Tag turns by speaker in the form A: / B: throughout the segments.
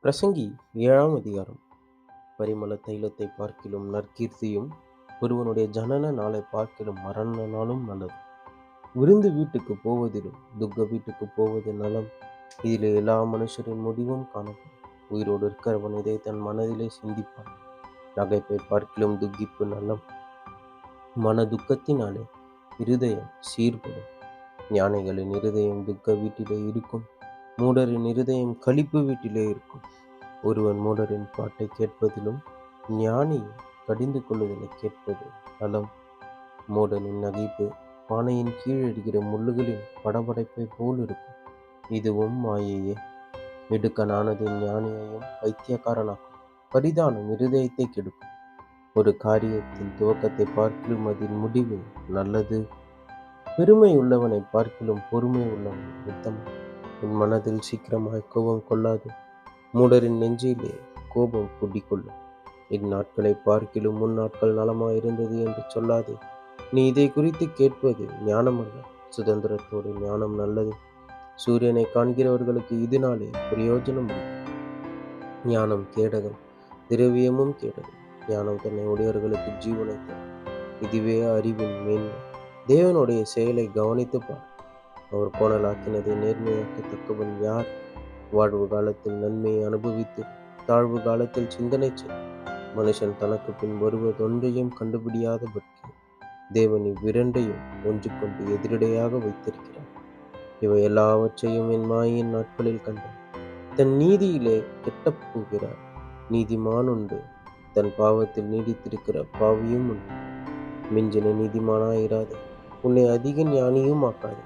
A: பிரசங்கி 7ஆம் அதிகாரம். பரிமள தைலத்தை பார்க்கிலும் நற்கீர்த்தியும் ஒருவனுடைய ஜனன நாளை பார்க்கிலும் மரண நாளும் நல்லது. விருந்து வீட்டுக்கு போவதிலும் துக்க வீட்டுக்கு போவது நலம். இதில் எல்லா மனுஷரின் முடிவும் காணப்படும். உயிரோடு இருக்கிறவன் இதை தன் மனதிலே சிந்திப்பான். நகைப்பை பார்க்கிலும் துக்கிப்பு நலம். மன துக்கத்தினாலே இருதயம் சீர்படும். ஞானிகளின் இருதயம் துக்க வீட்டிலே இருக்கும், மூடரின் இருதயம் களிப்பு வீட்டிலே இருக்கும். ஒருவன் மூடரின் பாட்டை கேட்பதிலும் ஞானி கடிந்து கொள்ளுதலை கேட்பது நலம். மூடனின் நகைப்பு பானையின் கீழடிக்கிற முள்ளுகளின் படபடைப்பை போல் இருக்கும். இதுவும் மாயையே. இடுக்கனானது ஞானியையும் பைத்தியக்காரனாக்கும். பரிதானம் இருதயத்தை கெடுக்கும். ஒரு காரியத்தின் துவக்கத்தை பார்க்கிலும் அதன் முடிவு நல்லது. பெருமை உள்ளவனை பார்க்கிலும் பொறுமை உள்ளவன் உத்தமன். உன் மனதில் சீக்கிரமாய் கோபம் கொள்ளாது. மூடரின் நெஞ்சிலே கோபம் குடிக்கொள்ளும். இந்நாட்களை பார்க்கிலும் முன்னாட்கள் நலமாயிருந்தது என்று சொல்லாதே. நீ இதை குறித்து கேட்பது ஞானமல்ல. சுதந்திரத்தோடு ஞானம் நல்லது. சூரியனை காண்கிறவர்களுக்கு இதனாலே பிரயோஜனம் உண்டு. ஞானம் கேடகம், திரவியமும் கேடகம். ஞானம் தன்னை உடையவர்களுக்கு ஜீவனை தரும். இதுவே அறிவின் மேன்மை. தேவனுடைய செயலை கவனித்து பார். அவர் கோணலாக்கினதை நேர்மையாக்கத்தக்கவன் யார்? வாழ்வு காலத்தில் நன்மையை அனுபவித்து தாழ்வு காலத்தில் சிந்தனை செய். மனுஷன் தனக்கு பின் வருவதொன்றையும் கண்டுபிடியாதபடிக்கு தேவன் இவ்விரண்டையும் ஒன்றுக்கொண்டு எதிரடையாக வைத்திருக்கிறார். இவை எல்லாவற்றையும் என் மாயின் நாட்களில் கண்டான். தன் நீதியிலே கெட்டப் போகிறார் நீதிமான் உண்டு. தன் பாவத்தில் நீடித்திருக்கிற பாவியும் உண்டு. மிஞ்சின நீதிமானாயிராதே. உன்னை அதிக ஞானியும் ஆக்காதே.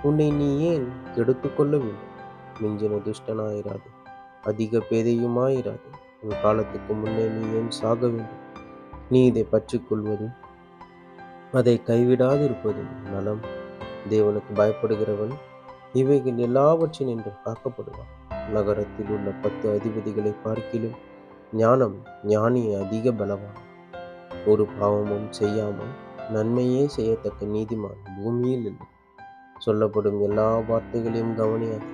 A: உன்னை நீ ஏன் கெடுத்து கொள்ள வேண்டும்? மிஞ்சின துஷ்டனாயிராது, அதிக பேதையுமாயிராது. உன் காலத்துக்கு முன்னே நீ ஏன் சாக வேண்டும்? நீ இதை பற்றிக்கொள்வதும் அதை கைவிடாதிருப்பதும் நலம். தேவனுக்கு பயப்படுகிறவன் இவைகள் எல்லாவற்றினின்றும் காக்கப்படுவான். நகரத்தில் உள்ள 10 அதிபதிகளை பார்க்கிலும் ஞானம் ஞானியை அதிக பலவான். ஒரு பாவமும் செய்யாமல் நன்மையே செய்யத்தக்க நீதிமான் பூமியில் இல்லை. சொல்லப்படும் எல்லா வார்த்தைகளையும் கவனியாது.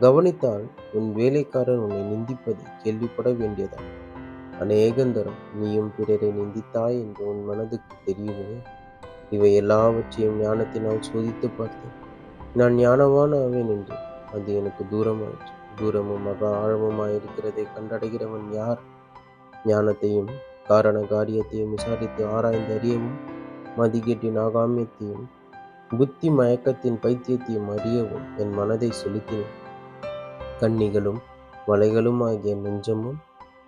A: கவனித்தால் உன் வேலைக்காரன் உன்னை நிந்திப்பதை கேள்விப்பட வேண்டியதான். அநேகந்தரம் நீயும் பிறரை நிந்தித்தாய் என்று உன் மனதுக்கு தெரியுமே. இவை எல்லாவற்றையும் ஞானத்தினால் சோதித்து பார்த்தேன். நான் ஞானவான் ஆவேன் என்று அது எனக்கு தூரமாயிற்று. தூரமும் மகா ஆழமுமாயிருக்கிறதை கண்டடைகிறவன் யார்? ஞானத்தையும் காரண காரியத்தையும் விசாரித்து ஆராய்ந்து அறியவும், மதிகேட்டின் ஆகாமியத்தையும் புத்தி மயக்கத்தின் பைத்தியத்தையும் அறியவும் என் மனதை செலுத்தினேன். கண்ணிகளும் வலைகளும் ஆகிய நெஞ்சமும்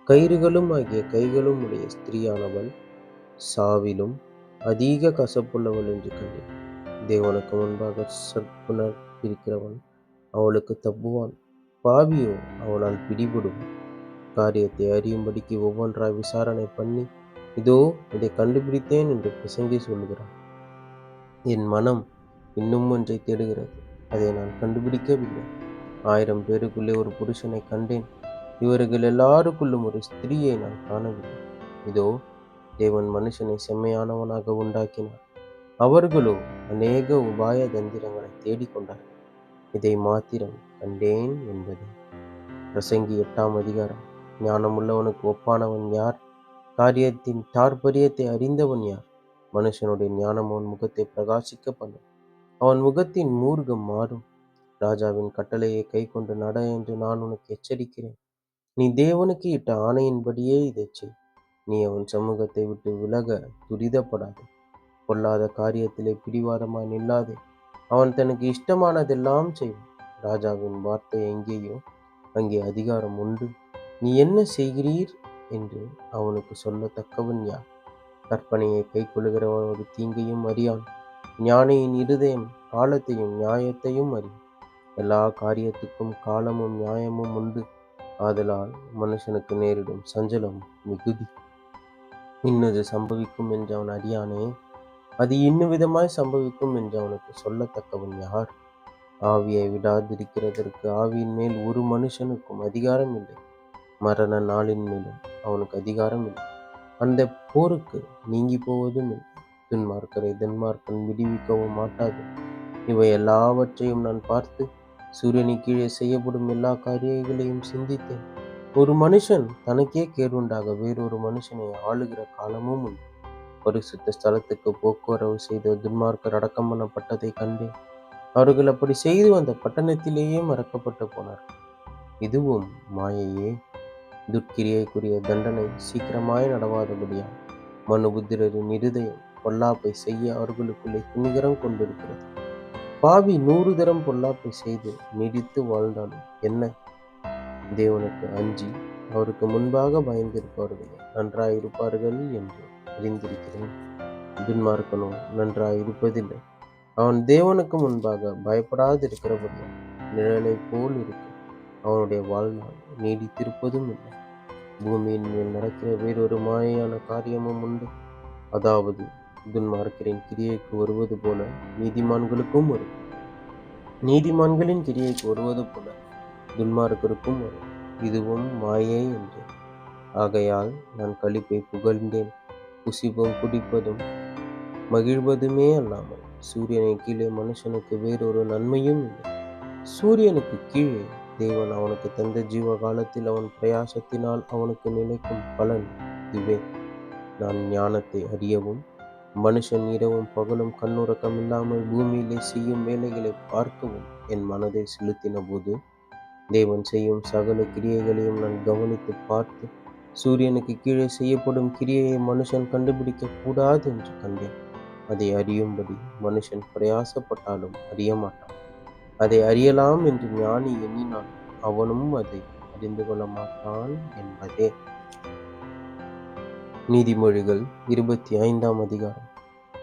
A: கயிறுகளும் ஆகிய கைகளும் உடைய ஸ்திரீயானவள் சாவிலும் அதிக கசப்புள்ளவள் என்று கண்டேன். தேவனுக்கு முன்பாக சற்புணர் இருக்கிறவன் அவளுக்கு தப்புவான். பாவியோ அவளால் பிடிபடுவான். காரியத்தை அறியும்படிக்கு ஒவ்வொன்றாய் விசாரணை பண்ணி இதோ இதை கண்டுபிடித்தேன் என்று பிரசங்கி சொல்லுகிறான். என் மனம் இன்னும் ஒன்றை தேடுகிறது, அதை நான் கண்டுபிடிக்கவில்லை. 1000 பேருக்குள்ளே ஒரு புருஷனை கண்டேன், இவர்கள் எல்லாருக்குள்ளும் ஒரு ஸ்திரீயை நான் காணவில்லை. இதோ தேவன் மனுஷனை செம்மையானவனாக உண்டாக்கினார், அவர்களோ அநேக உபாய தந்திரங்களை தேடிக்கொண்டார். இதை மாத்திரம் கண்டேன் என்பது. பிரசங்கி 8ஆம் அதிகாரம். ஞானமுள்ளவனுக்கு ஒப்பானவன் யார்? காரியத்தின் தாற்பரியத்தை அறிந்தவன் யார்? மனுஷனுடைய ஞானம் அவன் முகத்தை பிரகாசிக்க பண்ணும். அவன் முகத்தின் மூர்க்கம் மாறும். ராஜாவின் கட்டளையை கை கொண்டு நட என்று நான் உனக்கு எச்சரிக்கிறேன். நீ தேவனுக்கு இட்ட ஆணையின்படியே இதை செய். நீ அவன் சமூகத்தை விட்டு விலக துரிதப்படாதே. பொல்லாத காரியத்திலே பிடிவாதமாய் நில்லாதே. அவன் தனக்கு இஷ்டமானதெல்லாம் செய்வான். ராஜாவின் வார்த்தை எங்கேயோ அங்கே அதிகாரம் உண்டு. நீ என்ன செய்கிறீர் என்று அவனுக்கு சொல்லத்தக்கவன் யார்? கற்பனையை கை கொள்ளுகிறவன் ஒரு தீங்கையும் அறியான். ஞானியின் இருதயம் காலத்தையும் நியாயத்தையும் அறியும். எல்லா காரியத்துக்கும் காலமும் நியாயமும் உண்டு. ஆதலால் மனுஷனுக்கு நேரிடும் சஞ்சலம் மிகுதி. இன்னது சம்பவிக்கும் என்று அவன் அறியானே. அது இன்னுவிதமாய் சம்பவிக்கும் என்று அவனுக்கு சொல்லத்தக்கவன் யார்? ஆவியை விடாதிருக்கிறதற்கு ஆவியின் மேல் ஒரு மனுஷனுக்கும் அதிகாரம் இல்லை. மரண நாளின் மேலும் அவனுக்கு அதிகாரம் இல்லை. அந்த போருக்கு நீங்கி போவதும் இல்லை. துன்மார்க்கரை துன்மார்க்கன் விடுவிக்கவும் மாட்டாது. இவை எல்லாவற்றையும் நான் பார்த்து சூரியனை கீழே செய்யப்படும் எல்லா காரியங்களையும் சிந்தித்தேன். ஒரு மனுஷன் தனக்கே கேடுண்டாக வேறொரு மனுஷனை ஆளுகிற காலமும் உண்டு. பரிசுத்த ஸ்தலத்துக்கு போக்குவரவு செய்த துன்மார்க்கர் அடக்கம் பண்ணப்பட்டதை கண்டேன். அவர்கள் அப்படி செய்து அந்த பட்டணத்திலேயே மறக்கப்பட்டு போனார். இதுவும் மாயையே. துர்க்கிரியைக்குரிய தண்டனை சீக்கிரமாய் நடவாதபடியால் மனுபுத்திரரின் இருதயம் பொல்லாப்பை செய்ய அவர்களுக்குள்ளே துணிகரம் கொண்டிருக்கிறது. பாவி 100 தரம் பொல்லாப்பை செய்து நீடித்து வாழ்ந்தாலும் என்ன? தேவனுக்கு அஞ்சி அவருக்கு முன்பாக பயந்திருப்பவர்களே நன்றாயிருப்பார்கள் என்று அறிந்திருக்கிறேன். துன்மார்க்கனோ நன்றாயிருப்பதில்லை. அவன் தேவனுக்கு முன்பாக பயப்படாதிருக்கிறபடியால் நிழலை போல் இருக்கும். அவனுடைய வாழ்நாள் நீடித்திருப்பதும் இல்லை. பூமியின் மேல் நடக்கிற வேறொரு மாயையான காரியமும் உண்டு. அதாவது துன்மார்க்கரின் கிரியைக்கு வருவது போல நீதிமான்களுக்கும் வரும். நீதிமான்களின் கிரியைக்கு வருவது போல துன்மார்க்கருக்கும் வரும். இதுவும் மாயை என்றேன். ஆகையால் நான் களிப்பை புகழ்ந்தேன். புசிப்பும் குடிப்பதும் மகிழ்வதுமே அல்லாமல் சூரியனை கீழே மனுஷனுக்கு வேறொரு நன்மையும் இல்லை. சூரியனுக்கு கீழே தேவன் அவனுக்கு தந்த ஜீவ காலத்தில் அவன் பிரயாசத்தினால் அவனுக்கு நிலைக்கும் பலன் இதுவே. நான் ஞானத்தை அறியவும் மனுஷன் இரவும் பகலும் கண்ணுறக்கம் இல்லாமல் பூமியிலே செய்யும் வேலைகளை பார்க்கவும் என் மனதை செலுத்தின போது தேவன் செய்யும் சகல கிரியைகளையும் நான் கவனித்து பார்த்து சூரியனுக்கு கீழே செய்யப்படும் கிரியையை மனுஷன் கண்டுபிடிக்க கூடாது என்று கண்டேன். அதை அறியும்படி மனுஷன் பிரயாசப்பட்டாலும் அறிய மாட்டான். அதை அறியலாம் என்று ஞானி எண்ணினான், அவனும் அதை அறிந்து கொள்ள மாட்டான் என்பதே. நீதிமொழிகள் 25ஆம் அதிகாரம்.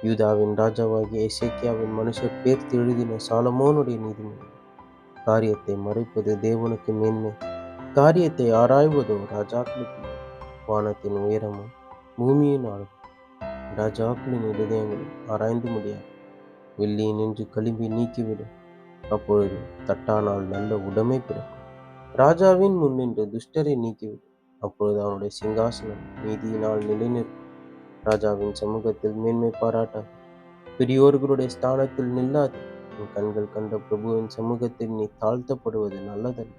A: யூதாவின் ராஜாவாகிய எசேக்கியாவின் மனுஷர் பேர்த்து எழுதின சாலமோனுடைய நீதிமொழி. காரியத்தை மறைப்பது தேவனுக்கு மேன்மை, காரியத்தை ஆராய்வதோ ராஜாக்களுக்கு மேன்மை. வானத்தின் உயரமும் பூமியின் ஆழமும் ராஜாக்களின் இருதயங்களை ஆராய்ந்து முடியாது. வெள்ளியினின்று களிம்பை நீக்கிவிடும், அப்பொழுது தட்டானால் நல்ல உடைமை பிறக்கும். ராஜாவின் முன்னின்று துஷ்டரை நீக்கிவிடும், அப்பொழுது அவனுடைய சிங்காசனம் நீதியினால் நிலைநிற்கும். ராஜாவின் சமூகத்தில் மேன்மை பாராட்டாது, பெரியோர்களுடைய ஸ்தானத்தில் நில்லாது. உன் கண்கள் கண்ட பிரபுவின் சமூகத்தில் நீ தாழ்த்தப்படுவது நல்லதல்ல.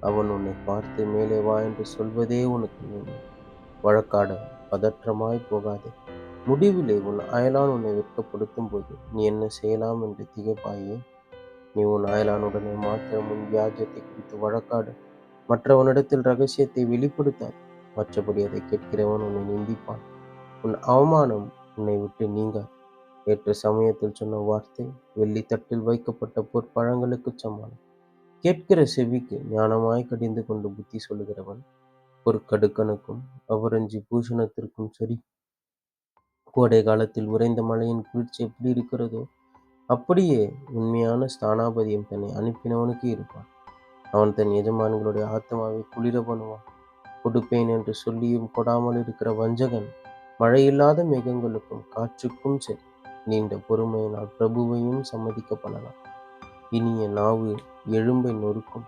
A: அவன் உன்னை பார்த்து மேலே வா என்று சொல்வதே உனக்கு மேன்மை. வழக்காட பதற்றமாய் போகாதே. முடிவிலே உன் அயலான் உன்னை வெட்கப்படுத்தும் போது நீ என்ன செய்யலாம் என்று திகைப்பாயே. நீ உன் அயலானுடனே மாத்திரம் உன் வியாஜத்தை குறித்து வழக்காடு, மற்றவனிடத்தில் ரகசியத்தை வெளிப்படுத்தாது. மற்றபடி அதை கேட்கிறவன் உன்னை நிந்திப்பான். உன் அவமானம் உன்னை விட்டு நீங்காது. ஏற்ற சமயத்தில் சொன்ன வார்த்தை வெள்ளி தட்டில் வைக்கப்பட்ட பொற்பழங்களுக்கு சமானம். கேட்கிற செவிக்கு ஞானமாய் கடிந்து கொண்டு புத்தி சொல்லுகிறவன் பொற்கடுக்கனுக்கும் அபரஞ்சி பூஷணத்திற்கும் சரி. கோடை காலத்தில் உறைந்த மழையின் குளிர்ச்சி எப்படி இருக்கிறதோ அப்படியே உண்மையான ஸ்தானாபதியம் தன்னை அனுப்பினவனுக்கு இருப்பான். அவன் தன் எஜமான்களுடைய ஆத்மாவை குளிர பண்ணுவான். கொடுப்பேன் என்று சொல்லியும் கொடாமல் இருக்கிற வஞ்சகன் மழையில்லாத மேகங்களுக்கும் காற்றுக்கும் சரி நீண்ட பொறுமையினால் பிரபுவையும் சம்மதிக்க பண்ணலாம். இனிய நாவு எலும்பை நொறுக்கும்.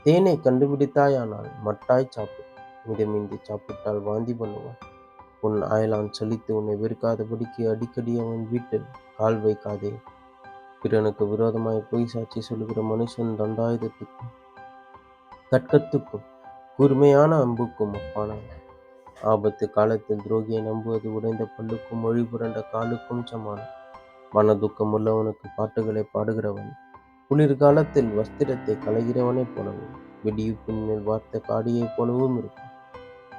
A: தேனை கண்டுபிடித்தாயானால் மட்டாய் சாப்பிடு, மிதமின்றி சாப்பிட்டால் வாந்தி பண்ணுவான். உன் அயலான் சலித்து உன்னை வெறுக்காதபடிக்கு அடிக்கடி அவன் வீட்டில் கால் வைக்காதே. பிறனுக்கு விரோதமாய் பொய் சாட்சி சொல்லுகிற மனுஷன் தண்டாயுதத்துக்கும் கட்கத்துக்கும் கூர்மையான அம்புக்கும் ஒப்பானான். ஆபத்து காலத்தில் துரோகியை நம்புவது உடைந்த பல்லுக்கும் மொழி புரண்ட காலுக்கும் சமானம். மனதுக்கம் உள்ளவனுக்கு பாட்டுகளை பாடுகிறவன் குளிர்காலத்தில் வஸ்திரத்தை களைகிறவனைப் போலவும் வெடியுப்பின் மேல் வார்த்த காடியைப் போலவும் இருக்கும்.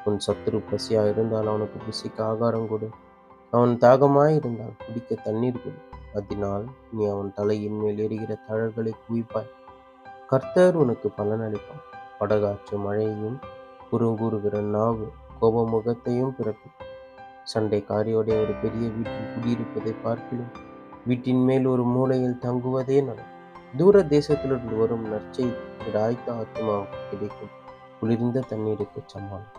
A: உன் சத்துரு பசியா இருந்தால் அவனுக்கு புசிக்க ஆகாரம் கொடு. அவன் தாகமாய் இருந்தால் குடிக்க தண்ணீர் கொடு. அதனால் நீ அவன் தலையின் மேல் எரிகிற தழல்களை குவிப்பாய். கர்த்தர் உனக்கு பலன் அளிப்பான். படகாற்று மழையையும் புறங்கூறுகிற நாவு கோபமுகத்தையும் பிறப்பிக்கும். சண்டைக்காரியோடைய ஒரு பெரிய வீட்டில் குடியிருப்பதை பார்க்கிலும் வீட்டின் மேல் ஒரு மூலையில் தங்குவதே நலம். தூர தேசத்திலிருந்து வரும் நற்செய்தி இடாய்த்த ஆத்மாவுக்கு கிடைக்கும் குளிர்ந்த தண்ணீருக்கு சமானம்.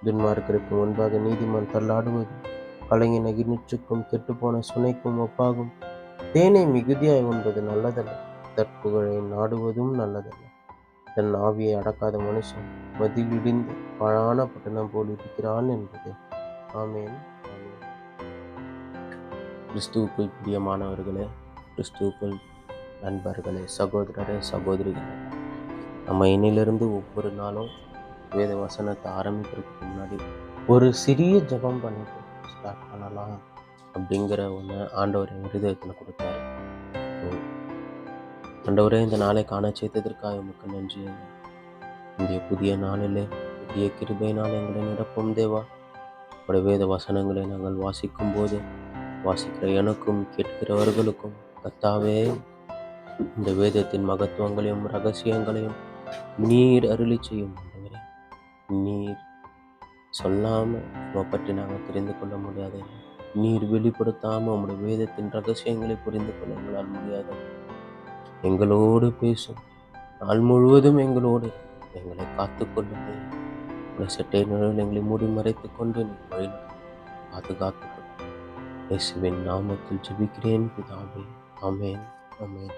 A: துன்மார்க்கருக்கு முன்பாக நீதிமான் தள்ளாடுவது கலைஞன் அகிர்நூற்றுக்கும் கெட்டுப்போன சுனைக்கும் ஒப்பாகும். தேனை மிகுதியாய் உண்பது நல்லதல்ல, தற்புகழை நாடுவதும் நல்லதல்ல. தன் ஆவியை அடக்காத மனுஷன் மதில் இடிந்து பாழான பட்டணம் போல் இருக்கிறான் என்பது. ஆமேன். ஆமேன். கிறிஸ்துவுக்குள் பிரியமானவர்களே, கிறிஸ்துவுக்குள் நண்பர்களே, சகோதரரே, சகோதரிகளே, நம்ம இன்னிலிருந்து ஒவ்வொரு நாளும் வேத வசனத்தை ஆரம்பிக்கிறதுக்கு முன்னாடி ஒரு சிறிய ஜெபம் பண்ணிட்டு ஸ்டார்ட் பண்ணலாம் அப்படிங்கிற ஒன்று ஆண்டவர் என் இருதயத்தில் கொடுத்தாரு. ஸோ ஆண்டவரே, இந்த நாளை காண செய்ததற்காக உமக்கு நன்றி. இந்த புதிய நாளிலே புதிய கிருபையினால் எங்களை நிரப்பும் தேவா. உடைய வேத வசனங்களை நாங்கள் வாசிக்கும் போது வாசிக்கிற எனக்கும் கேட்கிறவர்களுக்கும் கர்த்தாவே, இந்த வேதத்தின் மகத்துவங்களையும் ரகசியங்களையும் நீர் அருளி செய்யும் ஆண்டவரே. நீர் சொல்லாம உம்மை பற்றி நாங்கள் தெரிந்து கொள்ள முடியாது. நீர் வெளிப்படுத்தாம உம்முடைய வேதத்தின் ரகசியங்களை புரிந்து கொள்ள எங்களால் முடியாது. எங்களோடு பேசும். நாள் முழுவதும் எங்களோடு எங்களை காத்துக்கொள்ளும். உடைய சட்டை நிழலில் எங்களை மூடி மறைத்துக் கொண்டு நீ வழிநடத்தும், பாதுகாத்துக் கொள்ளும். இயேசுவின் நாமத்தில் ஜெபிக்கிறேன் பிதாவே. ஆமென், ஆமென்.